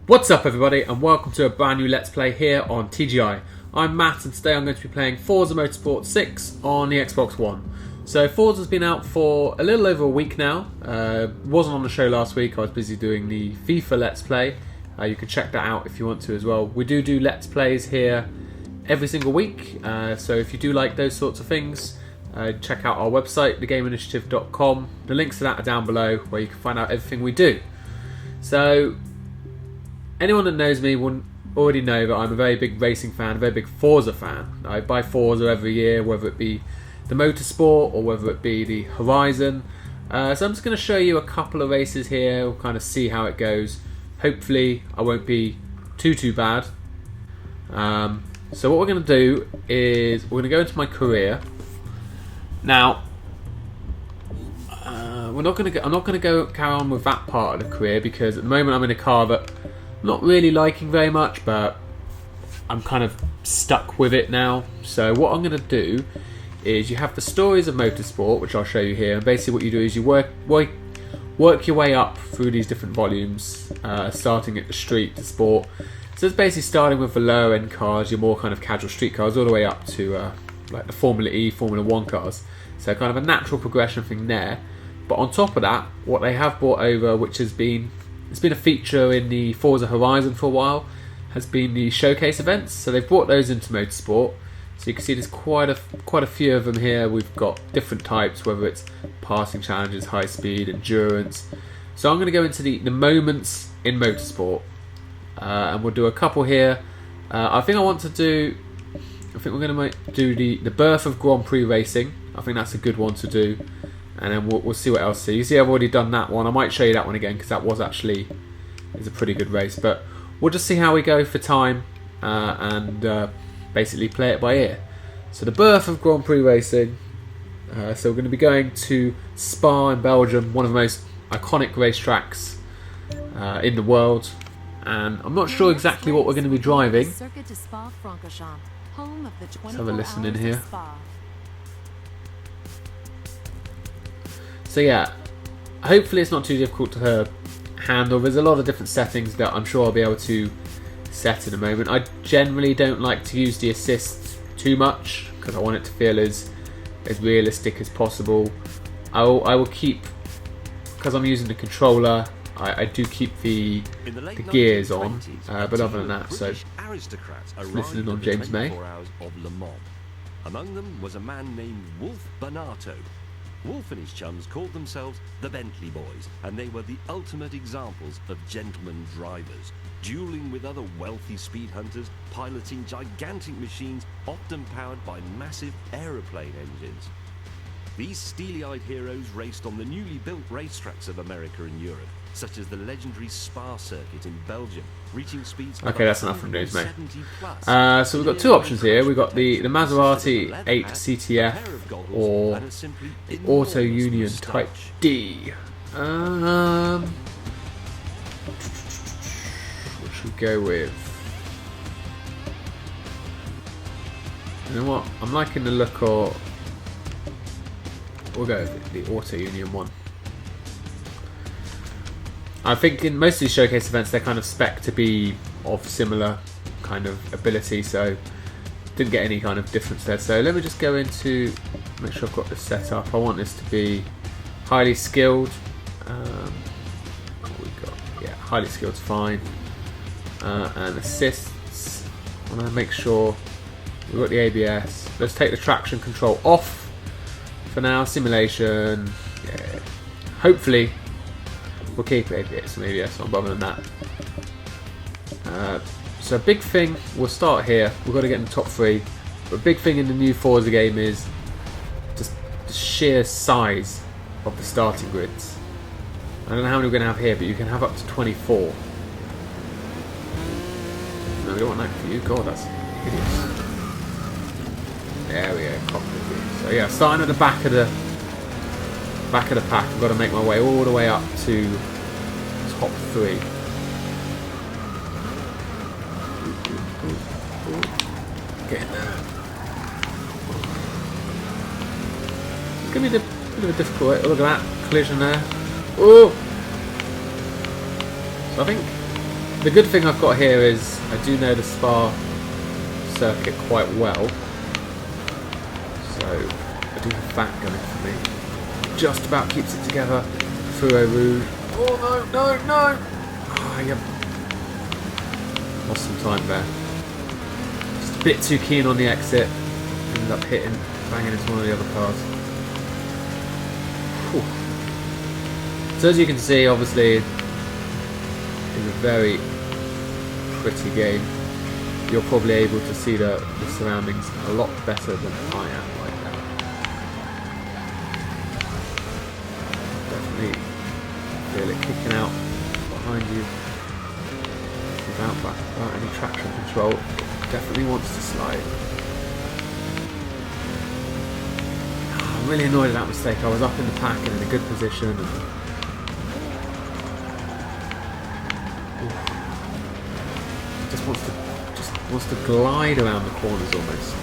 What's up everybody, and welcome to a brand new Let's Play here on TGI. I'm Matt, and today I'm going to be playing Forza Motorsport 6 on the Xbox One. So Forza's been out for a little over a week now. Wasn't on the show last week, I was busy doing the FIFA Let's Play. You can check that out if you want to as well. We do Let's Plays here every single week, so if you do like those sorts of things, check out our website, thegameinitiative.com. The links to that are down below, where you can find out everything we do. So anyone that knows me will already know that I'm a very big racing fan, a very big Forza fan. I buy Forza every year, whether it be the Motorsport or whether it be the Horizon. So I'm just going to show you a couple of races here. We'll kind of see how it goes. Hopefully I won't be too bad. So what we're going to do is we're going to go into my career. Now, I'm not going to go carry on with that part of the career, because at the moment I'm in a car that I'm not really liking very much, but I'm kind of stuck with it now. So what I'm going to do is, you have the stories of motorsport, which I'll show you here, and basically what you do is you work your way up through these different volumes, starting at the street to sport. So it's basically starting with the lower end cars, your more kind of casual street cars, all the way up to like the Formula E, Formula 1 cars. So kind of a natural progression thing there. But on top of that, what they have brought over, which has been, it's been a feature in the Forza Horizon for a while, has been the showcase events. So they've brought those into motorsport. So you can see there's quite a few of them here. We've got different types, whether it's passing challenges, high speed, endurance. So I'm going to go into the moments in motorsport, and we'll do a couple here. I think we're going to do the birth of Grand Prix racing. I think that's a good one to do. And then we'll see what else. So you see I've already done that one. I might show you that one again, because that was actually a pretty good race. But we'll just see how we go for time, and basically play it by ear. So the birth of Grand Prix racing. So we're going to be going to Spa in Belgium, one of the most iconic racetracks in the world. And I'm not sure exactly what we're going to be driving. Let's have a listen in here. So yeah, hopefully it's not too difficult to handle. There's a lot of different settings that I'm sure I'll be able to set in a moment. I generally don't like to use the assist too much, because I want it to feel as realistic as possible. I will keep, because I'm using the controller, I do keep the gears on, but other than that, so listening on James May. Among them was a man named Wolf Bonato. Wolf and his chums called themselves the Bentley Boys, and they were the ultimate examples of gentleman drivers, dueling with other wealthy speed hunters, piloting gigantic machines often powered by massive aeroplane engines. These steely-eyed heroes raced on the newly built racetracks of America and Europe, such as the legendary Spa circuit in Belgium, reaching speeds. Okay, that's enough from news, mate. So we've got two options here. We've got the Maserati 8 CTF or the Auto Union Type D. What should we go with? You know what? I'm liking the look of. We'll go with the Auto Union one. I think in most of these showcase events they're kind of spec to be of similar kind of ability, so didn't get any kind of difference there. So let me just go into, make sure I've got this set up. I want this to be highly skilled. What we got? Yeah, highly skilled's fine. And assists, I want to make sure we've got the ABS. Let's take the traction control off for now. Simulation, yeah. Hopefully we'll keep ABS and ABS on, other than that. So a big thing, we'll start here, we've got to get in the top three, but a big thing in the new Forza game is just the sheer size of the starting grids. I don't know how many we're going to have here, but you can have up to 24. No, we don't want that for you. God, that's hideous. There we go, cockpit view. So yeah, starting at the back of the pack, I've got to make my way all the way up to top three. Getting there. It's going to be a bit of a difficult. Look at that collision there. Oh! So I think The good thing I've got here is I do know the Spa circuit quite well, so I do have that going for me. Just about keeps it together through a Rouge. Oh no! Ah, yeah. Lost some time there. Just a bit too keen on the exit. Ended up banging into one of the other cars. Whew. So as you can see, obviously, it's a very pretty game. You're probably able to see the surroundings a lot better than I am right now. Definitely feel it kicking out behind you without any traction control. It definitely wants to slide. I'm really annoyed at that mistake. I was up in the pack and in a good position. And just wants to glide around the corners almost.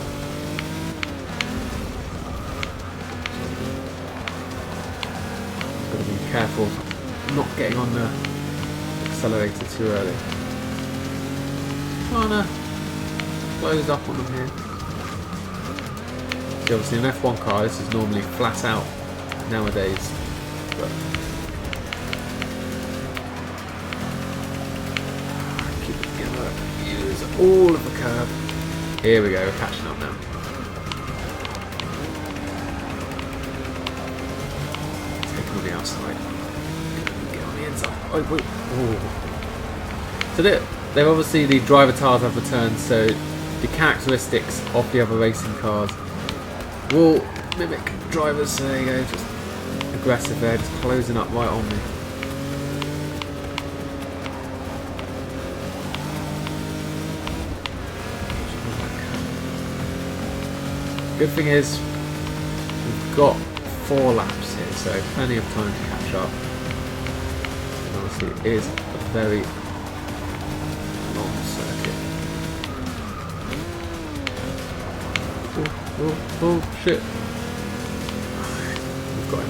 Got to be careful not getting on the accelerator too early. Trying to close up on them here. See, obviously an F1 car, this is normally flat out nowadays, but keep it together. Use all of the curb. Here we go, we're catching up now. Take it on the outside. Get on the inside. Oh, wait. Oh. So they're obviously, the driver tires have returned, so the characteristics of the other racing cars will mimic drivers. So there you go, just aggressive there, just closing up right on me. Good thing is we've got 4 laps here, so plenty of time to catch up. And obviously it is a very long circuit. Oh shit.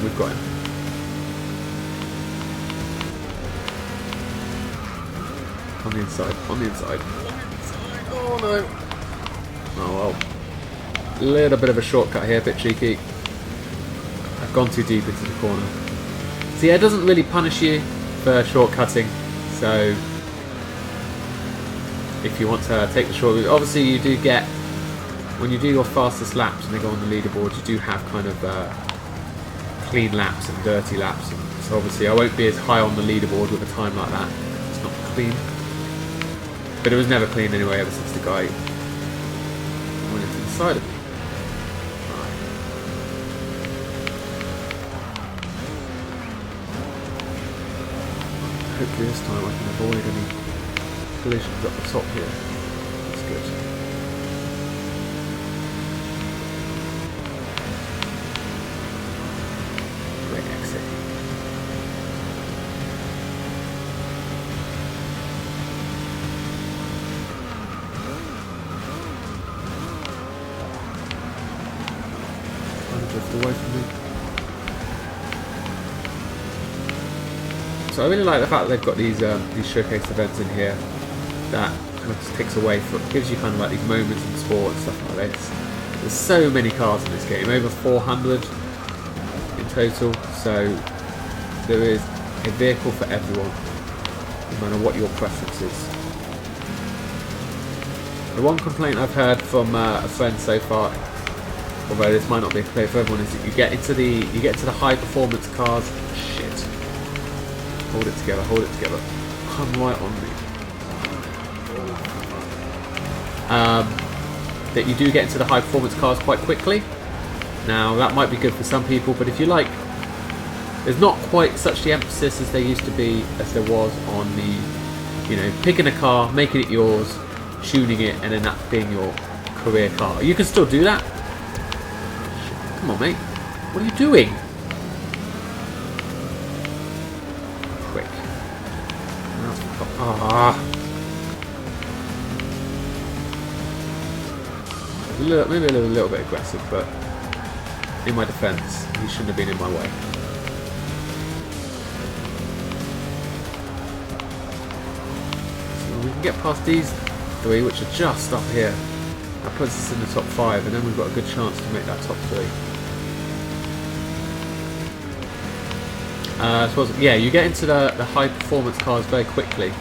We've got him. On the inside. Oh no. Oh well. A little bit of a shortcut here, a bit cheeky. I've gone too deep into the corner. So yeah, it doesn't really punish you for shortcutting. So if you want to take the short route, obviously you do get, when you do your fastest laps and they go on the leaderboard, you do have kind of clean laps and dirty laps. And so obviously I won't be as high on the leaderboard with a time like that. It's not clean. But it was never clean anyway ever since the guy went into the side of me. Right. Hopefully this time I can avoid any collisions up the top here. That's good. Great exit. Trying to drift away from me. So I really like the fact that they've got these showcase events in here that kind of just takes away from, gives you kind of like these moments in sport and stuff like this. There's so many cars in this game, over 400 in total, so there is a vehicle for everyone, no matter what your preference is. The one complaint I've heard from a friend so far, although this might not be a complaint for everyone, is that you get to the high performance cars. Shit. Hold it together, come right on me. That you do get into the high performance cars quite quickly. Now that might be good for some people, but if you like, there's not quite such the emphasis as there used to be, as there was on the, you know, picking a car, making it yours, tuning it, and then that being your career car. You can still do that. Come on, mate. What are you doing? Quick. Ah. Maybe a little bit aggressive, but in my defence, he shouldn't have been in my way. we can get past these 3, which are just up here. That puts us in the top 5, and then we've got a good chance to make that top 3. Yeah, you get into the high performance cars very quickly,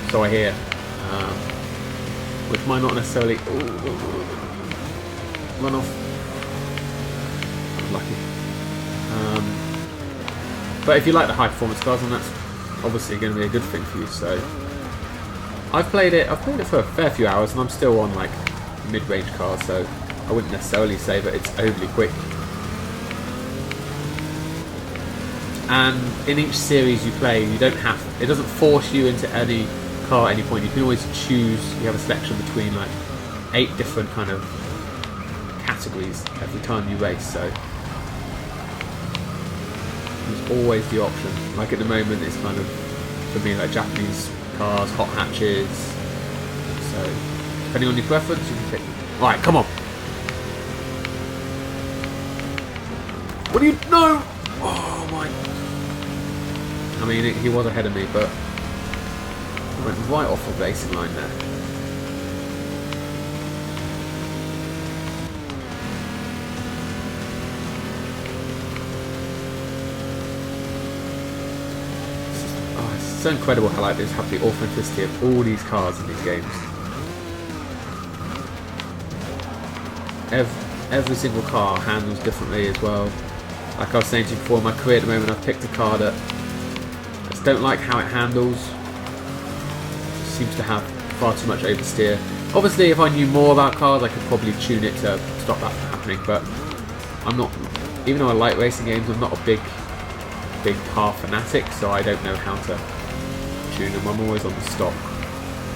so I hear, which might not necessarily run off. Unlucky. But if you like the high performance cars, then that's obviously going to be a good thing for you. So I've played it for a fair few hours, and I'm still on like mid-range cars, so I wouldn't necessarily say that it's overly quick. And in each series you play, it doesn't force you into any car at any point. You can always choose. You have a selection between like 8 different kind of categories every time you race, so there's always the option. Like at the moment, it's kind of, for me, like Japanese cars, hot hatches. So depending on your preference, you can pick. Right, come on. What do you know? Oh my! I mean, he was ahead of me, but I went right off the racing line there. It's so incredible how like they have the authenticity of all these cars in these games. Every single car handles differently as well. Like I was saying to you before, in my career at the moment, I've picked a car that I just don't like how it handles. It seems to have far too much oversteer. Obviously, if I knew more about cars, I could probably tune it to stop that from happening. But I'm not, even though I like racing games, I'm not a big car fanatic, so I don't know how to tune them. I'm always on the stock.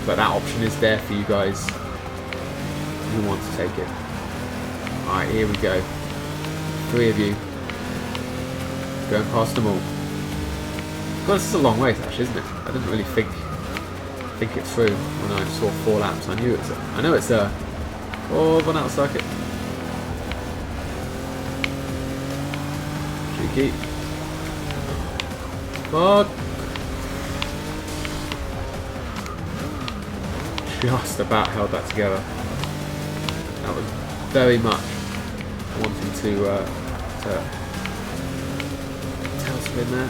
But that option is there for you guys who want to take it. Alright, here we go. 3 of you. Going past them all. God, this is a long race actually, isn't it? I didn't really think it through when I saw 4 laps. I know it's a 4-1 out circuit. Cheeky. Fuck. Just about held that together. That was very much wanting to tail spin there.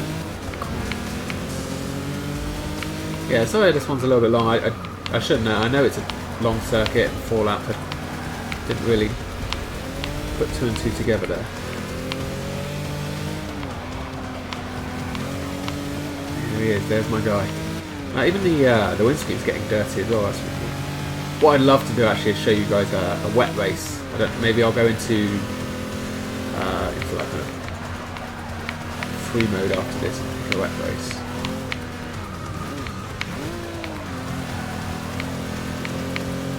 Yeah, sorry this one's a little bit long. I shouldn't know. I know it's a long circuit, 4 lap. I didn't really put 2 and 2 together there. Here he is. There's my guy. Even the windscreen's getting dirty as well. That's really cool. What I'd love to do actually is show you guys a wet race. Maybe I'll go into like a free mode after this and pick a wet race.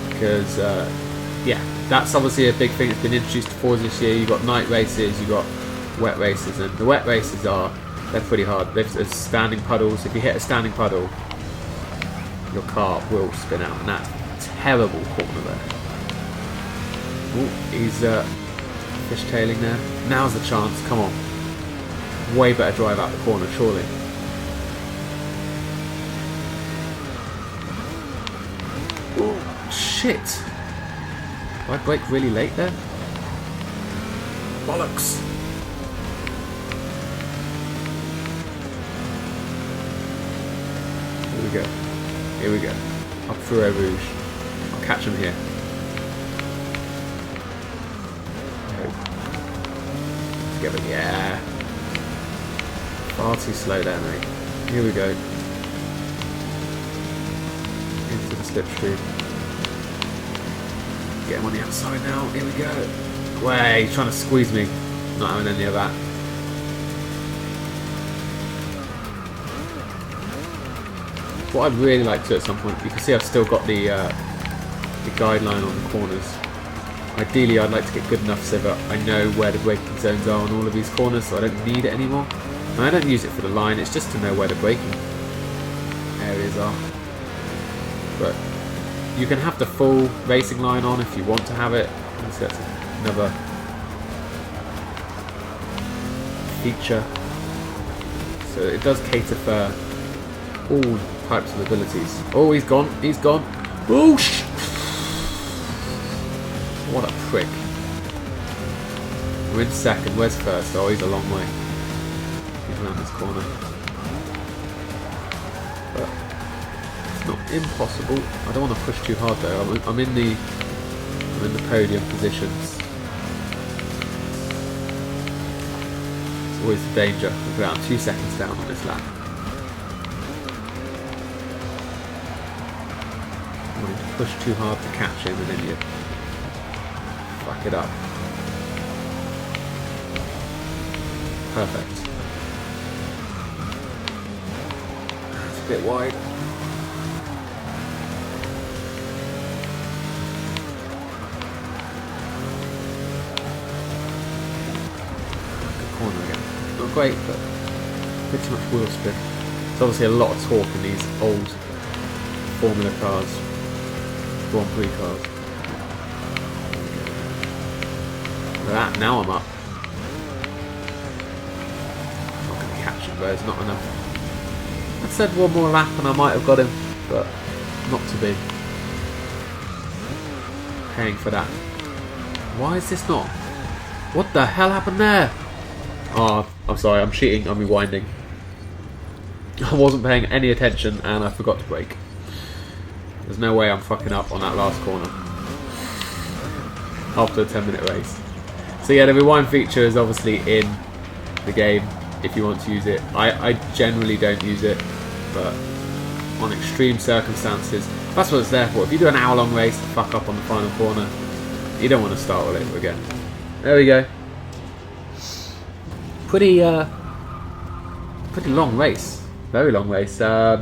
Because yeah, that's obviously a big thing that's been introduced to Forza this year. You've got night races, you've got wet races, and the wet races they're pretty hard. There's standing puddles. If you hit a standing puddle, your car will spin out, and that's a terrible corner there. Oh, he's fishtailing there. Now's the chance. Come on. Way better drive out the corner, surely. Oh, shit. Did I brake really late there? Bollocks. Here we go. Here we go. Up through Eau Rouge. I'll catch him here. Together, yeah. Far too slow there, mate. Here we go. Into the slipstream. Get him on the outside now. Here we go. Way, he's trying to squeeze me. Not having any of that. What I'd really like to at some point, you can see I've still got the guideline on the corners. Ideally, I'd like to get good enough so that I know where the braking zones are on all of these corners, so I don't need it anymore. And I don't use it for the line, it's just to know where the braking areas are. But you can have the full racing line on if you want to have it. So that's another feature. So it does cater for all types of abilities. Oh, he's gone. He's gone. Oh, what a prick. We're in second. Where's first? Oh, he's a long way. He's around this corner. But it's not impossible. I don't want to push too hard though. I'm in the podium positions. It's always the danger. We're around 2 seconds down on this lap. Wanting to push too hard to catch him and then you fuck it up. Perfect. It's a bit wide. Good corner again. Not great, but a bit too much wheel spin. There's obviously a lot of torque in these old Formula cars, Grand Prix cars. Look at that, now I'm up. I'm not going to catch him, but it's not enough. I said one more lap and I might have got him, but not to be. Paying for that. Why is this not? What the hell happened there? Oh, I'm sorry, I'm cheating, I'm rewinding. I wasn't paying any attention and I forgot to brake. There's no way I'm fucking up on that last corner after a 10-minute race. So yeah, the rewind feature is obviously in the game if you want to use it. I generally don't use it, but on extreme circumstances, that's what it's there for. If you do an hour-long race and fuck up on the final corner, you don't want to start all over again. There we go. Pretty long race. Very long race. I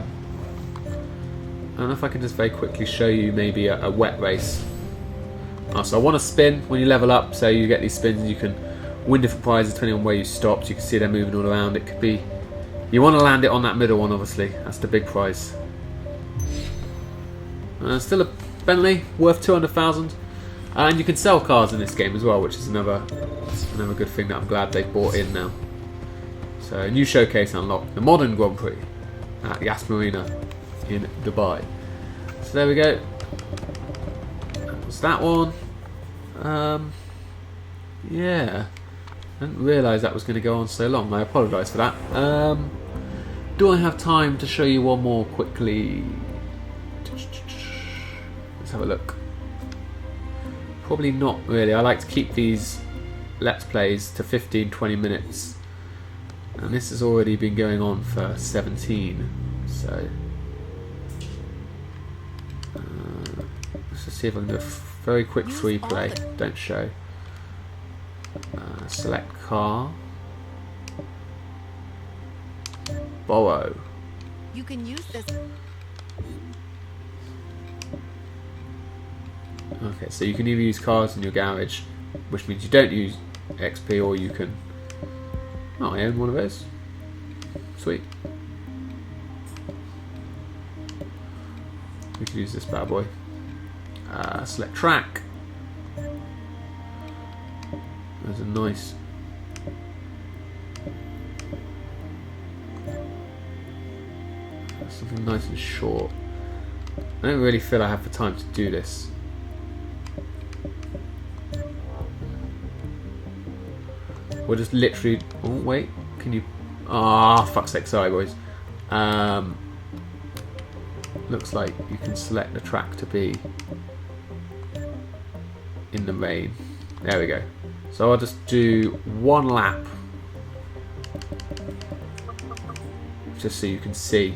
don't know if I can just very quickly show you maybe a wet race. Oh, so I want to spin when you level up, so you get these spins and you can win different prizes depending on where you stopped. You can see they're moving all around. It could be, you want to land it on that middle one, obviously. That's the big prize. Still a Bentley worth 200,000, and you can sell cars in this game as well, which is another good thing that I'm glad they've brought in now. So a new showcase unlocked, the modern Grand Prix at Yas Marina in Dubai. So there we go. That was that one. Yeah, I didn't realise that was going to go on so long. I apologise for that. Do I have time to show you one more quickly? Let's have a look. Probably not really. I like to keep these Let's Plays to 15-20 minutes. And this has already been going on for 17. So let's just see if I can do a very quick free play. Don't show. Select car. Borrow. You can use this. Okay, so you can either use cars in your garage, which means you don't use XP, or you can... Oh, I own one of those. Sweet. We can use this bad boy. Select track. There's a nice... something nice and short. I don't really feel I have the time to do this. We'll just literally... Oh, wait. Can you... Ah, fuck's sake. Sorry, boys. Looks like you can select the track to be in the rain. There we go. So I'll just do one lap. Just so you can see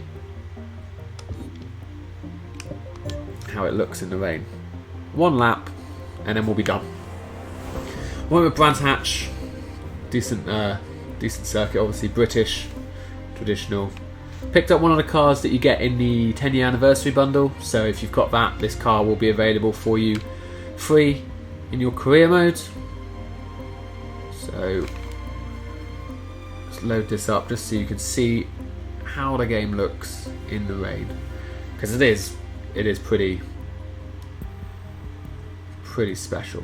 how it looks in the rain. One lap, and then we'll be done. Went with Brands Hatch. Decent circuit, obviously British, traditional. Picked up one of the cars that you get in the 10-year anniversary bundle, so if you've got that, this car will be available for you free in your career mode. So let's load this up just so you can see how the game looks in the rain, because it is pretty special.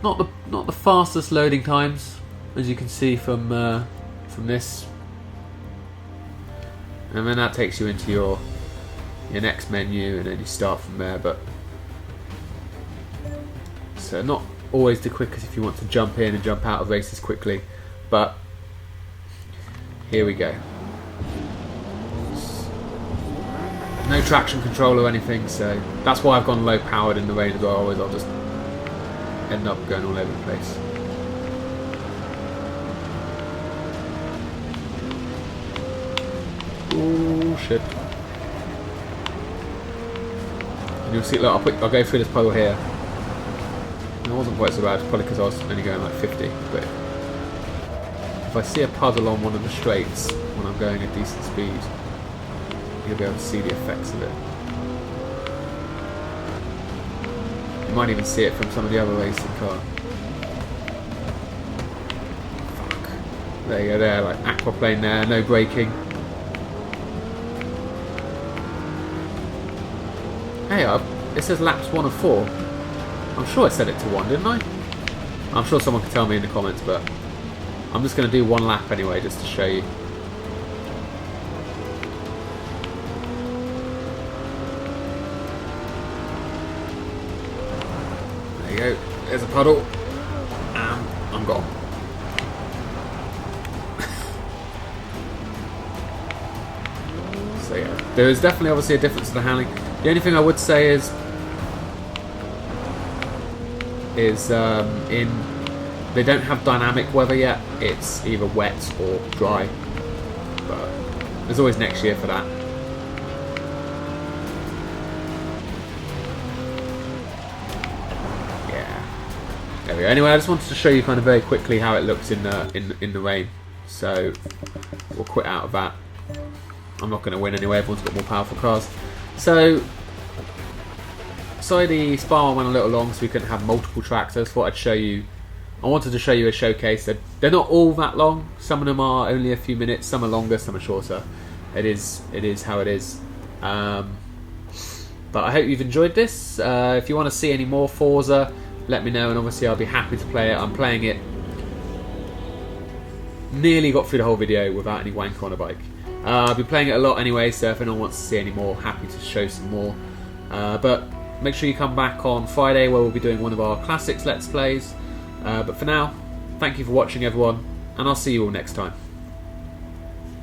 Not the fastest loading times, as you can see from from this, and then that takes you into your next menu, and then you start from there. But so not always the quickest if you want to jump in and jump out of races quickly, but here we go. No traction control or anything, so that's why I've gone low powered in the rain as well. Always I'll just end up going all over the place. Oh shit. And you'll see, look, I'll go through this puddle here. It wasn't quite so bad, probably because I was only going like 50, but if I see a puddle on one of the straights when I'm going at decent speed, you'll be able to see the effects of it. You might even see it from some of the other racing cars. Fuck. There you go, there, like aquaplane there, no braking. Hey, it says laps 1 of 4. I'm sure I set it to 1, didn't I? I'm sure someone can tell me in the comments, but I'm just going to do 1 lap anyway, just to show you. There you go. There's a puddle. And I'm gone. So yeah, there is definitely obviously a difference in the handling. The only thing I would say is they don't have dynamic weather yet. It's either wet or dry, but there's always next year for that. Yeah, there we go. Anyway, I just wanted to show you kind of very quickly how it looks in the rain. So we'll quit out of that. I'm not going to win anyway. Everyone's got more powerful cars. So sorry, the Spa one went a little long, so we couldn't have multiple tracks. I just thought I'd show you. I wanted to show you a showcase. They're not all that long. Some of them are only a few minutes. Some are longer. Some are shorter. It is how it is. But I hope you've enjoyed this. If you want to see any more Forza, let me know, and obviously I'll be happy to play it. I'm playing it. Nearly got through the whole video without any wank on a bike. I'll be playing it a lot anyway, so if anyone wants to see any more, happy to show some more. But make sure you come back on Friday where we'll be doing one of our classics Let's Plays. But for now, thank you for watching everyone, and I'll see you all next time.